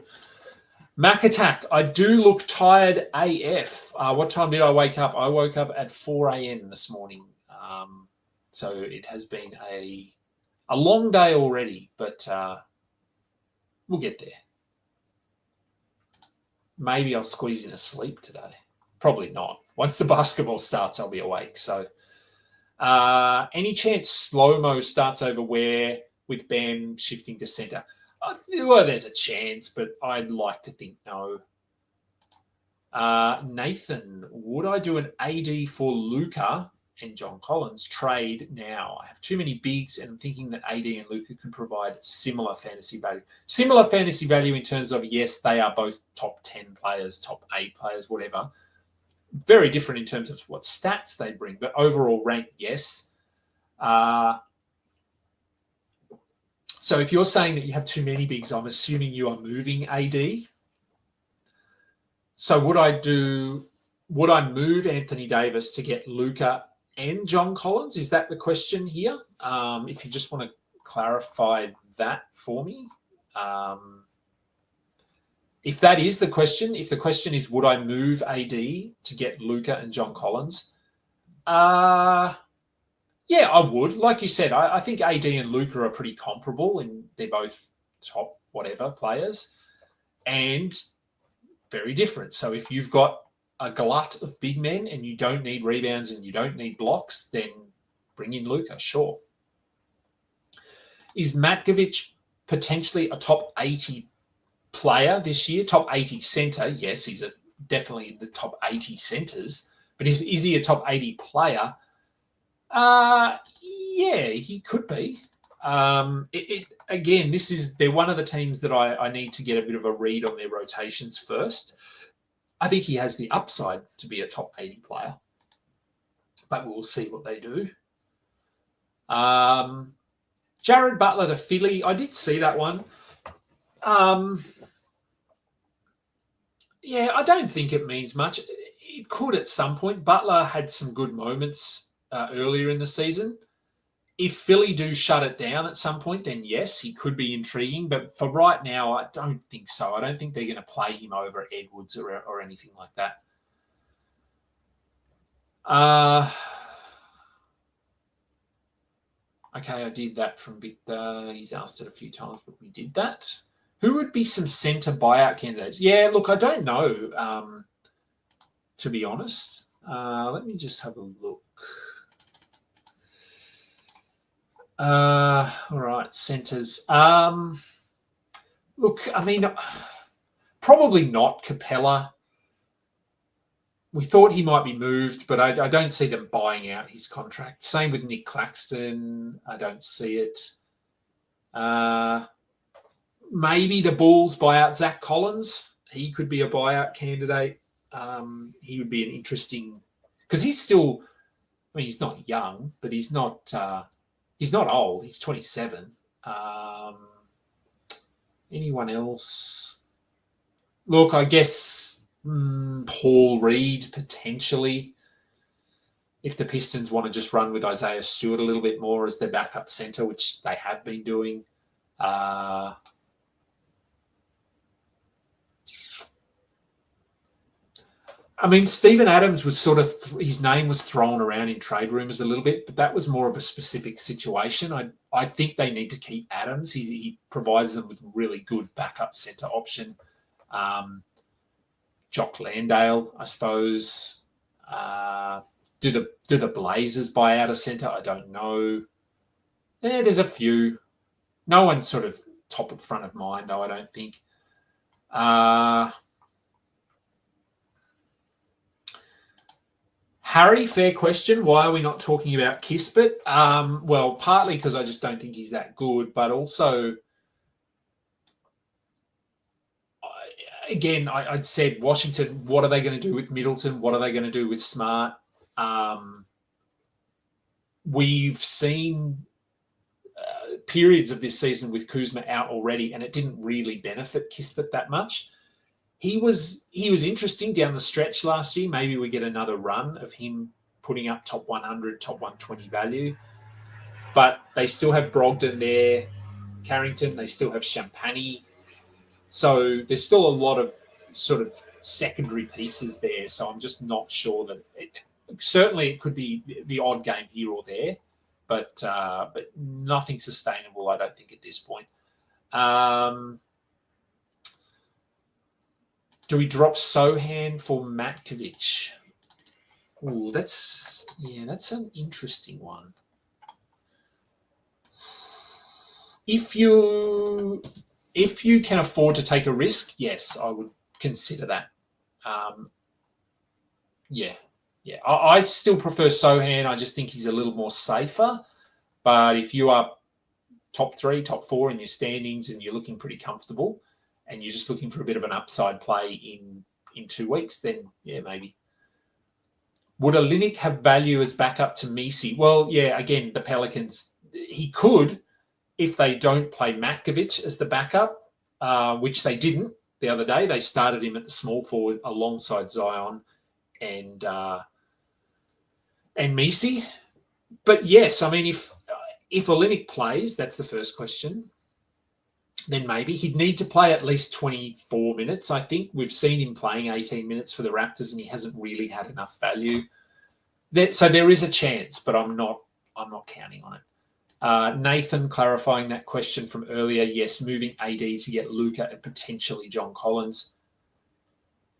Mac Attack, I do look tired AF. What time did I wake up? I woke up at 4 a.m. this morning. So it has been a long day already, but we'll get there. Maybe I'll squeeze in a sleep today. Probably not. Once the basketball starts, I'll be awake. So any chance slow-mo starts over where with Bam shifting to centre? Well, there's a chance, but I'd like to think no. Nathan, would I do an AD for Luka and John Collins, trade now. I have too many bigs, and I'm thinking that AD and Luka could provide similar fantasy value. Similar fantasy value in terms of, yes, they are both top 10 players, top 8 players, whatever. Very different in terms of what stats they bring, but overall rank, yes. So if you're saying that you have too many bigs, I'm assuming you are moving AD. So would I move Anthony Davis to get Luka and John Collins? Is that the question here? If you just want to clarify that for me. If that is the question, if the question is, would I move AD to get Luka and John Collins? Yeah, I would. Like you said, I think AD and Luka are pretty comparable, and they're both top whatever players and very different. So if you've got a glut of big men and you don't need rebounds and you don't need blocks, then bring in Luka, sure. Is Matkovic potentially a top 80 player this year? Top 80 centre? Yes, he's definitely in the top 80 centres. But is he a top 80 player? Yeah, he could be. Again, they're one of the teams that I need to get a bit of a read on their rotations first. I think he has the upside to be a top 80 player, but we'll see what they do. Jared Butler to Philly. I did see that one. Yeah, I don't think it means much. It could at some point. Butler had some good moments earlier in the season. If Philly do shut it down at some point, then yes, he could be intriguing. But for right now, I don't think so. I don't think they're going to play him over Edwards or anything like that. Okay, I did that from Victor. He's asked it a few times, but we did that. Who would be some centre buyout candidates? Yeah, look, I don't know, to be honest. Let me just have a look. All right, centres. Look, I mean, probably not Capella. We thought he might be moved, but I don't see them buying out his contract. Same with Nick Claxton. I don't see it. Maybe the Bulls buy out Zach Collins. He could be a buyout candidate. He would be an interesting, because he's still, I mean, he's not young, but he's not old. He's 27. Anyone else? Look, I guess Paul Reed, potentially. If the Pistons want to just run with Isaiah Stewart a little bit more as their backup centre, which they have been doing. I mean, Steven Adams was sort of, his name was thrown around in trade rumours a little bit, but that was more of a specific situation. I think they need to keep Adams. He provides them with really good backup centre option. Jock Landale, I suppose. Do the Blazers buy out a centre? I don't know. Yeah, there's a few. No one's sort of top of front of mind, though, I don't think. Harry, fair question. Why are we not talking about Kispert? Well, partly because I just don't think he's that good, but also, again, I said Washington, what are they going to do with Middleton? What are they going to do with Smart? We've seen periods of this season with Kuzma out already, and it didn't really benefit Kispert that much. He was interesting down the stretch last year. Maybe we get another run of him putting up top 100, top 120 value. But they still have Brogdon there, Carrington. They still have Champagny. So there's still a lot of sort of secondary pieces there. So I'm just not sure that certainly it could be the odd game here or there, but nothing sustainable, I don't think, at this point. Do we drop Sohan for Matkovic? Oh, that's an interesting one. If you can afford to take a risk, yes, I would consider that. Yeah, Yeah, I still prefer Sohan. I just think he's a little more safer. But if you are top 3, top 4 in your standings and you're looking pretty comfortable and you're just looking for a bit of an upside play in 2 weeks, then yeah, maybe. Would Olynyk have value as backup to Messi? Well, yeah, again, the Pelicans, he could if they don't play Matkovic as the backup, which they didn't the other day. They started him at the small forward alongside Zion and Messi. But yes, I mean, if Olynyk plays, that's the first question, then maybe. He'd need to play at least 24 minutes, I think. We've seen him playing 18 minutes for the Raptors, and he hasn't really had enough value. So there is a chance, but I'm not counting on it. Nathan clarifying that question from earlier. Yes, moving AD to get Luka and potentially John Collins,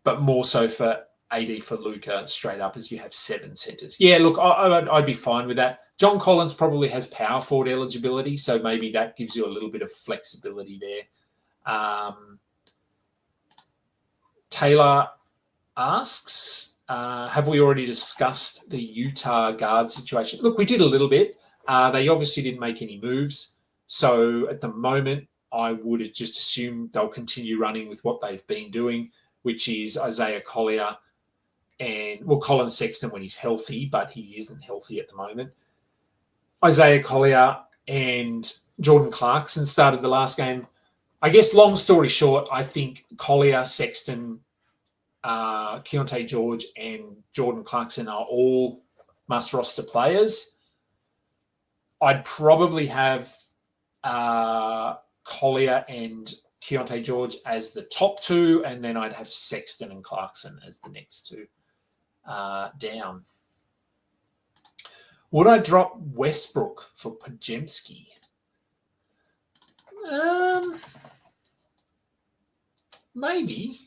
but more so for AD for Luka straight up as you have 7 centers. Yeah, look, I'd be fine with that. John Collins probably has power forward eligibility, so maybe that gives you a little bit of flexibility there. Taylor asks, have we already discussed the Utah guard situation? Look, we did a little bit. They obviously didn't make any moves. So at the moment, I would just assume they'll continue running with what they've been doing, which is Isaiah Collier and, well, Colin Sexton when he's healthy, but he isn't healthy at the moment. Isaiah Collier and Jordan Clarkson started the last game. I guess, long story short, I think Collier, Sexton, Keontae George and Jordan Clarkson are all must-roster players. I'd probably have Collier and Keontae George as the top 2, and then I'd have Sexton and Clarkson as the next 2 down. Would I drop Westbrook for Podziemski? Maybe.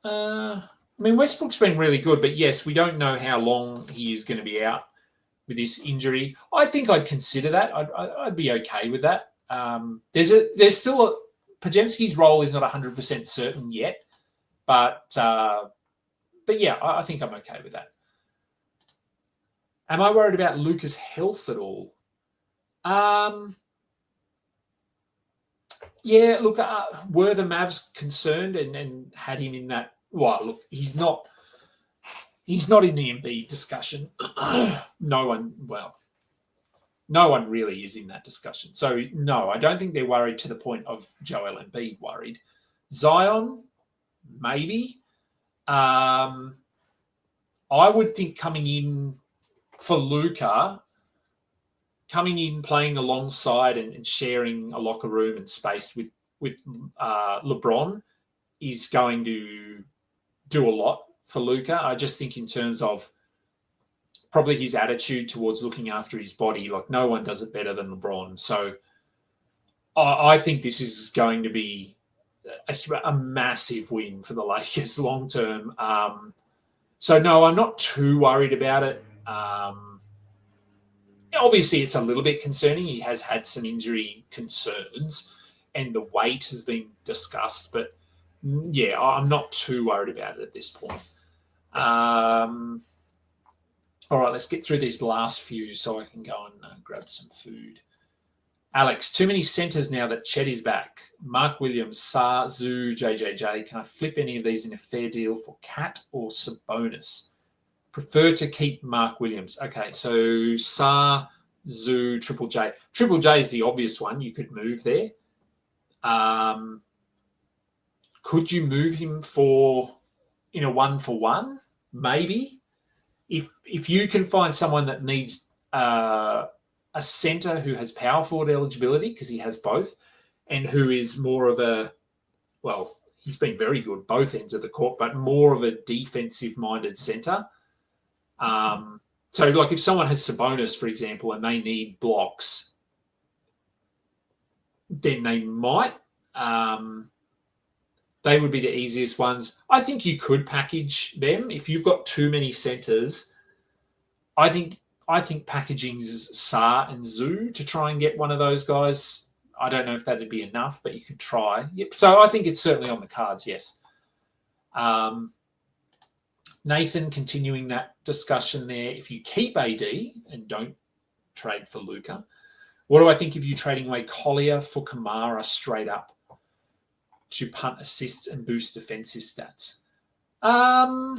I mean, Westbrook's been really good, but yes, we don't know how long he is going to be out with this injury. I think I'd consider that. I'd be okay with that. There's still Podziemski's role is not 100% certain yet, but yeah, I think I'm okay with that. Am I worried about Luka's health at all? Yeah, look, were the Mavs concerned and had him in that? Well, look, he's not in the Embiid discussion. No one really is in that discussion. So no, I don't think they're worried to the point of Joel Embiid worried. Zion, maybe. I would think coming in for Luka, coming in, playing alongside and sharing a locker room and space with LeBron is going to do a lot for Luka. I just think in terms of probably his attitude towards looking after his body, like no one does it better than LeBron. So I think this is going to be a massive win for the Lakers long term. So no, I'm not too worried about it. Obviously, it's a little bit concerning. He has had some injury concerns and the weight has been discussed. But, yeah, I'm not too worried about it at this point. All right, let's get through these last few so I can go and grab some food. Alex, too many centres now that Chet is back. Mark Williams, Sarr, Zoo, JJJ. Can I flip any of these in a fair deal for Cat or Sabonis? Prefer to keep Mark Williams. Okay, so Sarr, Zoo, Triple J. Triple J is the obvious one. You could move there. Could you move him in a 1-for-1? Maybe. If you can find someone that needs a centre who has power forward eligibility, because he has both, and who is more of he's been very good both ends of the court, but more of a defensive-minded centre. So, like, if someone has Sabonis, for example, and they need blocks, then they might. They would be the easiest ones. I think you could package them. If you've got too many centres, I think packaging Sarr and Zoo to try and get one of those guys. I don't know if that'd be enough, but you could try. Yep. So I think it's certainly on the cards, yes. Nathan, continuing that discussion there, if you keep AD and don't trade for Luka, what do I think of you trading away Collier for Kamara straight up to punt assists and boost defensive stats? I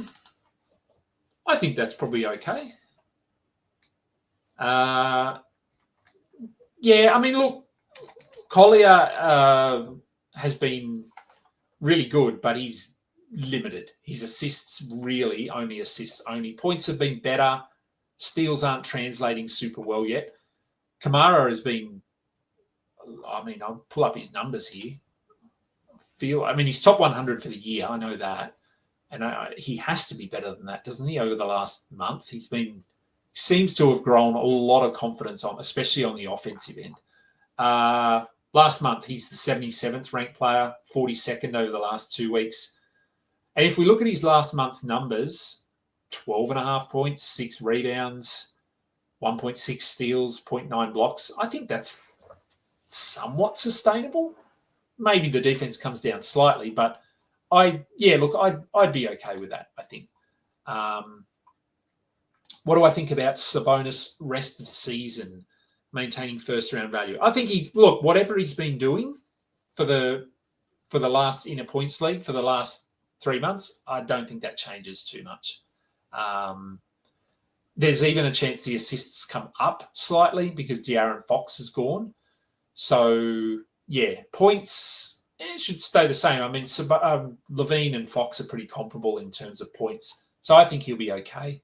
think that's probably okay. Yeah, I mean, look, Collier has been really good, but he's limited. His assists really only assists only. Points have been better. Steals aren't translating super well yet. Kamara has been, I mean, I'll pull up his numbers here. He's top 100 for the year. I know that. And he has to be better than that, doesn't he, over the last month? Seems to have grown a lot of confidence on, especially on the offensive end. Last month, he's the 77th ranked player, 42nd over the last 2 weeks. And if we look at his last month numbers, 12.5 points, 6 rebounds, 1.6 steals, 0.9 blocks, I think that's somewhat sustainable. Maybe the defense comes down slightly, but I'd be okay with that, I think. What do I think about Sabonis rest of season, maintaining first-round value? I think whatever he's been doing for the last in a points league for the last 3 months, I don't think that changes too much. There's even a chance the assists come up slightly because De'Aaron Fox is gone. So, yeah, points should stay the same. I mean, Levine and Fox are pretty comparable in terms of points. So I think he'll be okay.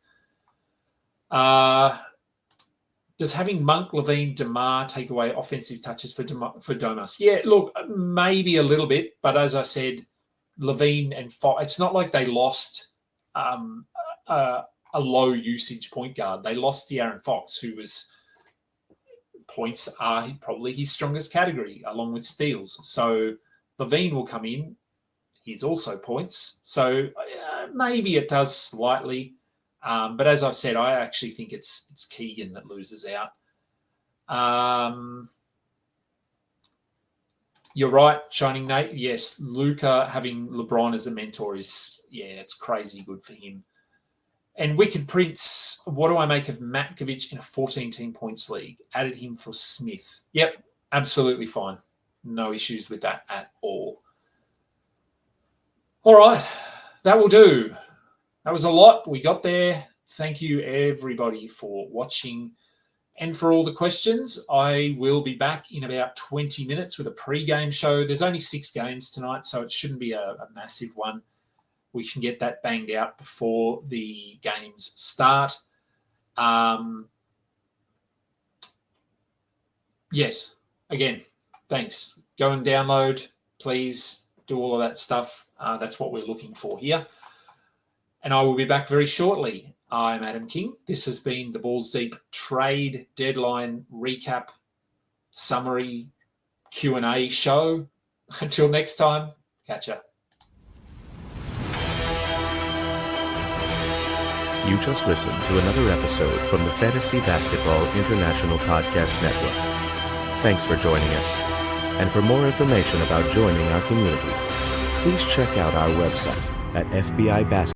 Does having Monk, Levine, DeMar take away offensive touches for Domas? Yeah, look, maybe a little bit. But as I said, Levine and Fox, it's not like they lost a low usage point guard. They lost De'Aaron Fox, who was points are probably his strongest category, along with steals. So Levine will come in. He's also points. So maybe it does slightly. But as I've said, I actually think it's Keegan that loses out. You're right, Shining Nate. Yes, Luka having LeBron as a mentor it's crazy good for him. And Wicked Prince, what do I make of Matkovic in a 14-team points league? Added him for Smith. Yep, absolutely fine. No issues with that at all. All right, that will do. That was a lot. We got there. Thank you, everybody, for watching and for all the questions. I will be back in about 20 minutes with a pre-game show. There's only 6 games tonight, so it shouldn't be a massive one. We can get that banged out before the games start. Yes, again, thanks. Go and download. Please do all of that stuff. That's what we're looking for here. And I will be back very shortly. I'm Adam King. This has been the Balls Deep Trade Deadline Recap Summary Q&A show. Until next time, catch ya. You just listened to another episode from the Fantasy Basketball International Podcast Network. Thanks for joining us. And for more information about joining our community, please check out our website at FBIBasketball.com.